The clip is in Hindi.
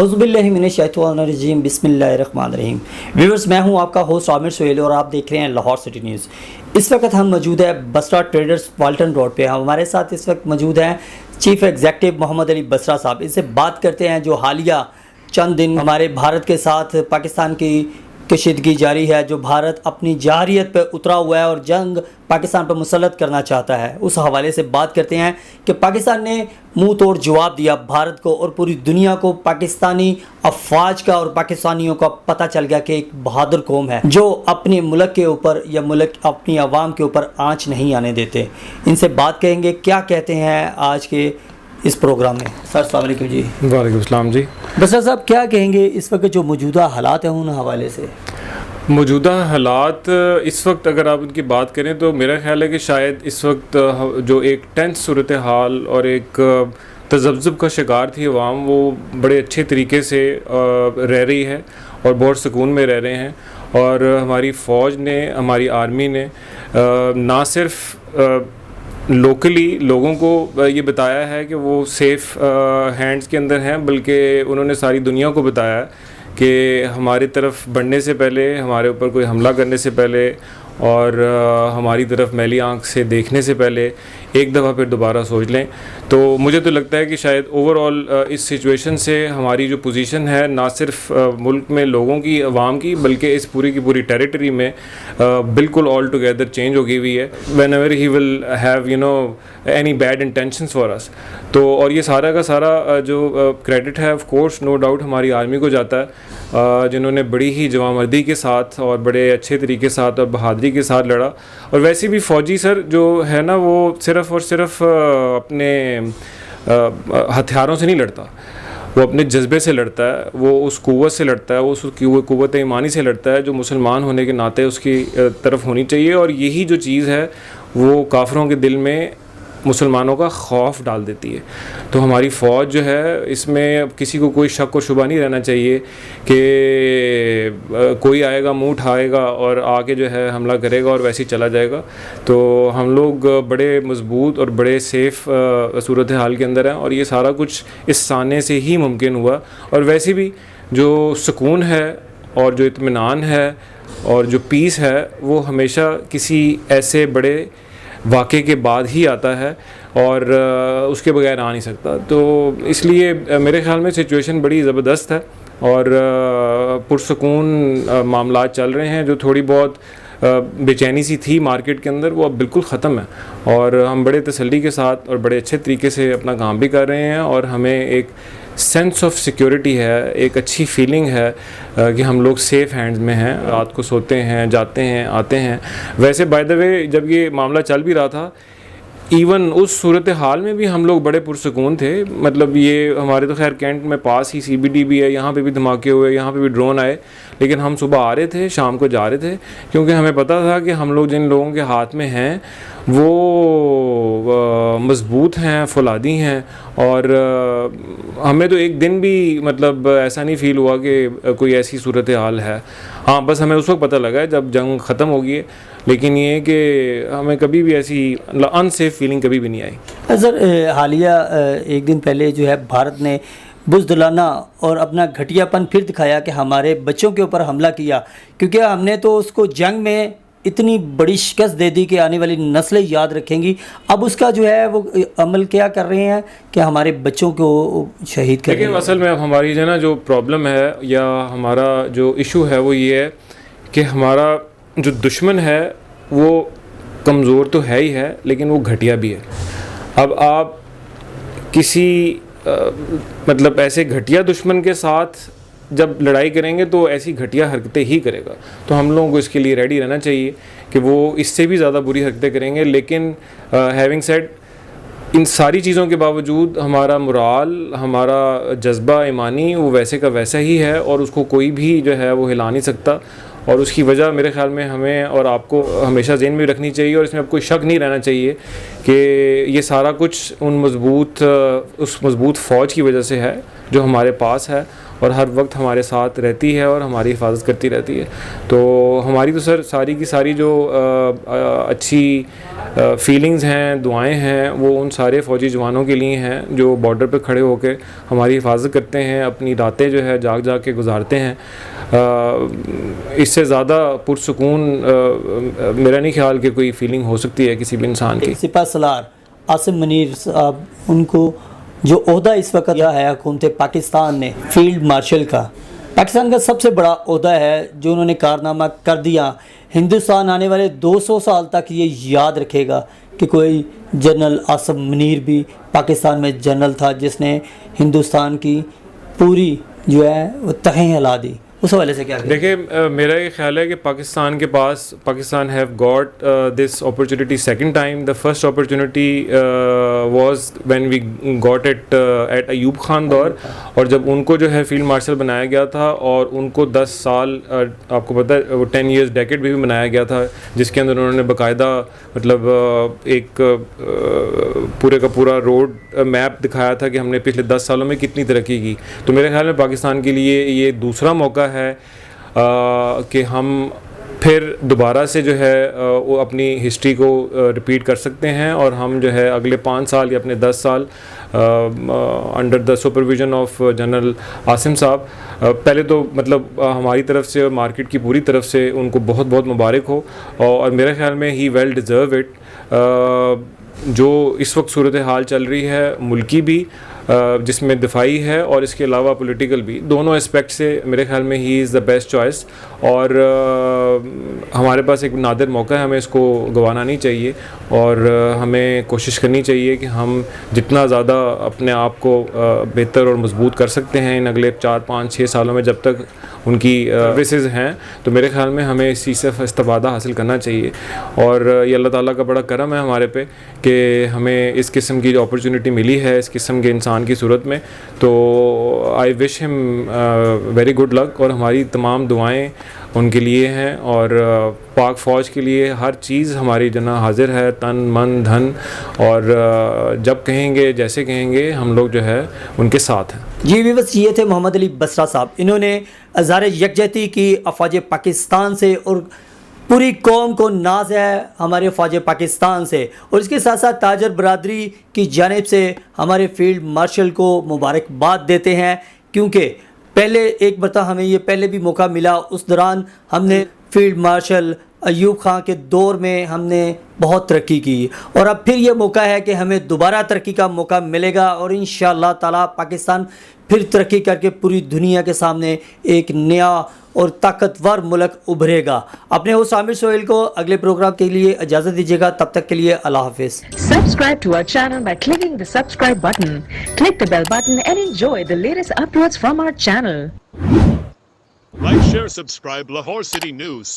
औज़ुबिल्लाहि मिनश्शैतानिर्रजीम बिस्मिल्लाहिर्रहमानिर्रहीम। व्यूअर्स, मैं हूं आपका होस्ट आमिर सुहेल और आप देख रहे हैं लाहौर सिटी न्यूज़। इस वक्त हम मौजूद है बसरा ट्रेडर्स वाल्टन रोड पे। हमारे साथ इस वक्त मौजूद हैं चीफ एग्जेक्टिव मोहम्मद अली बसरा साहब। इनसे बात करते हैं जो हालिया चंद दिन हमारे भारत के साथ पाकिस्तान की कशीदगी जारी है, जो भारत अपनी जारियत पर उतरा हुआ है और जंग पाकिस्तान पर मुसल्लत करना चाहता है, उस हवाले से बात करते हैं कि पाकिस्तान ने मुंह तोड़ जवाब दिया भारत को और पूरी दुनिया को पाकिस्तानी अफवाज का और पाकिस्तानियों का पता चल गया कि एक बहादुर कौम है जो अपने मुल्क के ऊपर या मुल्क अपनी आवाम के ऊपर आँच नहीं आने देते। इनसे बात करेंगे क्या कहते हैं आज के इस प्रोग्राम में। सर अस्सलाम वालेकुम जी। वालेकुम अस्सलाम जी। बसरा साहब, क्या कहेंगे इस वक्त जो मौजूदा हालात हैं उन हवाले से? मौजूदा हालात इस वक्त अगर आप उनकी बात करें तो मेरा ख्याल है कि शायद इस वक्त जो एक टेंस सूरत हाल और एक तज़ब्ज़ुब का शिकार थी अवाम, वो बड़े अच्छे तरीके से रह रही है और बहुत सुकून में रह रहे हैं। और हमारी फ़ौज ने, हमारी आर्मी ने ना सिर्फ लोकली लोगों को ये बताया है कि वो सेफ़ हैंड्स के अंदर हैं, बल्कि उन्होंने सारी दुनिया को बताया कि हमारी तरफ बढ़ने से पहले, हमारे ऊपर कोई हमला करने से पहले और हमारी तरफ मैली आंख से देखने से पहले एक दफ़ा फिर दोबारा सोच लें। तो मुझे तो लगता है कि शायद ओवरऑल इस सिचुएशन से हमारी जो पोजीशन है ना सिर्फ मुल्क में लोगों की, अवाम की, बल्कि इस पूरी की पूरी टेरिटरी में बिल्कुल ऑल टुगेदर चेंज हो गई हुई है। When ever he will have any bad intentions for us. तो और ये सारा का सारा जो क्रेडिट है ऑफ कोर्स नो डाउट हमारी आर्मी को जाता है, जिन्होंने बड़ी ही जवामर्दी के साथ और बड़े अच्छे तरीके के साथ और बहादुरी के साथ लड़ा। और वैसे भी फ़ौजी सर जो है ना, वो सिर्फ़ और सिर्फ अपने हथियारों से नहीं लड़ता, वो अपने जज्बे से लड़ता है, वो उस क़ुव्वत से लड़ता है, वो उस क़ुव्वत ईमानी से लड़ता है जो मुसलमान होने के नाते उसकी तरफ होनी चाहिए। और यही जो चीज़ है वो काफिरों के दिल में मुसलमानों का खौफ डाल देती है। तो हमारी फ़ौज जो है, इसमें किसी को कोई शक और शुबा नहीं रहना चाहिए कि कोई आएगा, मुंह उठाएगा और आके जो है हमला करेगा और वैसे ही चला जाएगा। तो हम लोग बड़े मजबूत और बड़े सेफ़ सूरत हाल के अंदर हैं और ये सारा कुछ इस साने से ही मुमकिन हुआ। और वैसे भी जो सुकून है और जो इत्मीनान है और जो पीस है वो हमेशा किसी ऐसे बड़े वाक़े के बाद ही आता है और उसके बगैर आ नहीं सकता। तो इसलिए मेरे ख़्याल में सिचुएशन बड़ी ज़बरदस्त है और पुरसुकून मामलात चल रहे हैं। जो थोड़ी बहुत बेचैनी सी थी मार्केट के अंदर, वो अब बिल्कुल ख़त्म है और हम बड़े तसल्ली के साथ और बड़े अच्छे तरीके से अपना काम भी कर रहे हैं। और हमें एक सेंस ऑफ सिक्योरिटी है, एक अच्छी फीलिंग है कि हम लोग सेफ़ हैंड्स में हैं। रात को सोते हैं, जाते हैं, आते हैं। वैसे बाय द वे जब ये मामला चल भी रहा था, इवन उस सूरत हाल में भी हम लोग बड़े पुरसुकून थे। मतलब ये हमारे तो खैर कैंट में पास ही CBD भी है, यहाँ पे भी धमाके हुए, यहाँ पे भी ड्रोन आए, लेकिन हम सुबह आ रहे थे, शाम को जा रहे थे, क्योंकि हमें पता था कि हम लोग जिन लोगों के हाथ में हैं वो मज़बूत हैं, फौलादी हैं। और हमें तो एक दिन भी मतलब ऐसा नहीं फ़ील हुआ कि कोई ऐसी सूरत हाल है। हाँ, बस हमें उस वक्त पता लगा जब जंग ख़त्म हो गई है, लेकिन ये कि हमें कभी भी ऐसी अनसेफ फीलिंग कभी भी नहीं आई। सर, हालिया एक दिन पहले जो है भारत ने बुज़दिलाना और अपना घटियापन फिर दिखाया कि हमारे बच्चों के ऊपर हमला किया, क्योंकि हमने तो उसको जंग में इतनी बड़ी शिकस्त दे दी कि आने वाली नस्लें याद रखेंगी। अब उसका जो है वो अमल क्या कर रहे हैं कि हमारे बच्चों को शहीद कर रहे हैं। असल में अब हमारी जो ना जो प्रॉब्लम है या हमारा जो इशू है वो ये है कि हमारा जो दुश्मन है वो कमज़ोर तो है ही है, लेकिन वो घटिया भी है। अब आप किसी मतलब ऐसे घटिया दुश्मन के साथ जब लड़ाई करेंगे तो ऐसी घटिया हरकतें ही करेगा। तो हम लोगों को इसके लिए रेडी रहना चाहिए कि वो इससे भी ज़्यादा बुरी हरकतें करेंगे। लेकिन हैविंग सेड, इन सारी चीज़ों के बावजूद हमारा मोराल, हमारा जज्बा ईमानी वो वैसे का वैसा ही है और उसको कोई भी जो है वो हिला नहीं सकता। और उसकी वजह मेरे ख़्याल में हमें और आपको हमेशा ज़हन में रखनी चाहिए और इसमें अब कोई शक नहीं रहना चाहिए कि ये सारा कुछ उस मज़बूत फ़ौज की वजह से है जो हमारे पास है और हर वक्त हमारे साथ रहती है और हमारी हिफाजत करती रहती है। तो हमारी तो सर सारी की सारी जो अच्छी फीलिंग्स हैं, दुआएं हैं, वो उन सारे फ़ौजी जवानों के लिए हैं जो बॉर्डर पे खड़े होकर हमारी हिफाजत करते हैं, अपनी रातें जो है जाग जाग के गुजारते हैं। इससे ज़्यादा पुरसुकून मेरा नहीं ख्याल कि कोई फीलिंग हो सकती है किसी भी इंसान की। सिपा सलार आसिम मुनीर साहब, उनको जो ओहदा इस वक्त दिया है हुकूमत पाकिस्तान ने फील्ड मार्शल का, पाकिस्तान का सबसे बड़ा ओहदा है जो उन्होंने कारनामा कर दिया। हिंदुस्तान आने वाले 200 साल तक ये याद रखेगा कि कोई जनरल आसिम मुनीर भी पाकिस्तान में जनरल था जिसने हिंदुस्तान की पूरी जो है वो तहें हिला दी। उस हवाले से क्या देखिए, मेरा ये ख्याल है कि Pakistan have got this opportunity second time. The first opportunity was when we got it at Ayub Khan दौर, और जब उनको जो है फील्ड मार्शल बनाया गया था और उनको 10 साल आपको पता है वो 10 ईयर्स डेकेड भी बनाया गया था, जिसके अंदर उन्होंने बाकायदा मतलब एक पूरे का पूरा रोड मैप दिखाया था कि हमने पिछले 10 सालों में कितनी तरक्की की। तो मेरे ख्याल में पाकिस्तान के लिए ये दूसरा मौका है कि हम फिर दोबारा से जो है वो अपनी हिस्ट्री को रिपीट कर सकते हैं, और हम जो है अगले 5 साल या अपने 10 साल under the supervision of general Asim साहब, पहले तो मतलब हमारी तरफ से और मार्केट की पूरी तरफ से उनको बहुत बहुत मुबारक हो, और मेरे ख्याल में ही वेल डिज़र्व इट। जो इस वक्त सूरत हाल चल रही है मुल्की भी, जिसमें दिफाई है और इसके अलावा पॉलिटिकल भी, दोनों एस्पेक्ट से मेरे ख्याल में he is the best choice. और हमारे पास एक नादिर मौका है, हमें इसको गंवाना नहीं चाहिए, और हमें कोशिश करनी चाहिए कि हम जितना ज़्यादा अपने आप को बेहतर और मजबूत कर सकते हैं इन अगले 4, 5, 6 सालों में, जब तक उनकी सर्विसेज हैं, तो मेरे ख्याल में हमें इस चीज़ से इस्तिफादा हासिल करना चाहिए। और ये अल्लाह ताला का बड़ा करम है हमारे पे कि हमें इस किस्म की जो अपॉर्चुनिटी मिली है इस किस्म के इंसान की सूरत में। तो I wish him very good luck, और हमारी तमाम दुआएं उनके लिए हैं, और पाक फ़ौज के लिए हर चीज़ हमारी जना हाजिर है, तन मन धन, और जब कहेंगे जैसे कहेंगे हम लोग जो है उनके साथ हैं। जी भी बस ये थे मोहम्मद अली बसरा साहब। इन्होंने अज़हार यकजहती की अफ़वाज पाकिस्तान से, और पूरी कौम को नाज है हमारे फ़ौज पाकिस्तान से, और इसके साथ साथ ताजर बरादरी की जानिब से हमारे फील्ड मार्शल को मुबारकबाद देते हैं, क्योंकि पहले एक मरतबा हमें ये पहले भी मौका मिला, उस दौरान हमने फील्ड मार्शल अयूब खान के दौर में हमने बहुत तरक्की की, और अब फिर ये मौका है कि हमें दोबारा तरक्की का मौका मिलेगा, और इंशाअल्लाह ताला पाकिस्तान फिर तरक्की करके पूरी दुनिया के सामने एक नया और ताकतवर मुल्क उभरेगा। अपने होस्ट आमिर सोहेल को अगले प्रोग्राम के लिए इजाज़त दीजिएगा, तब तक के लिए अल्लाह हाफिज़। Subscribe to our channel by clicking the subscribe button. Click the bell button and enjoy the latest uploads from our channel. Like, share, subscribe Lahore City News.